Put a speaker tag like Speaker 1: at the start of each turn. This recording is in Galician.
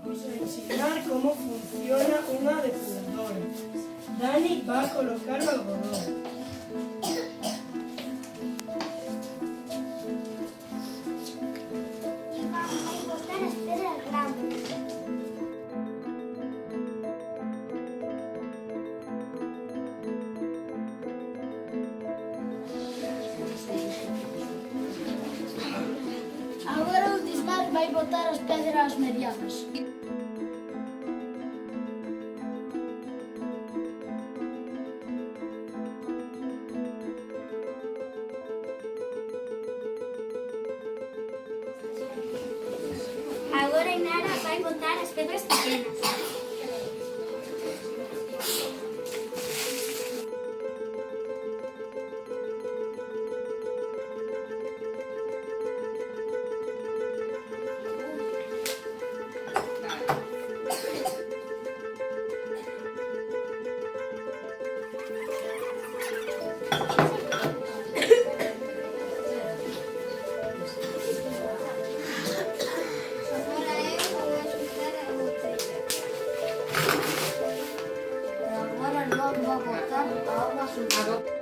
Speaker 1: Vamos a enseñar cómo funciona una depuradora. Dani va a colocar el algodón.
Speaker 2: Y vamos a botar as pedras grandes. Agora o Dismar vai botar as pedras medianas. Agora Inara vai botar as pedras pequenas. Agora eu vou ajudar a outra. Agora logo vou botar a água.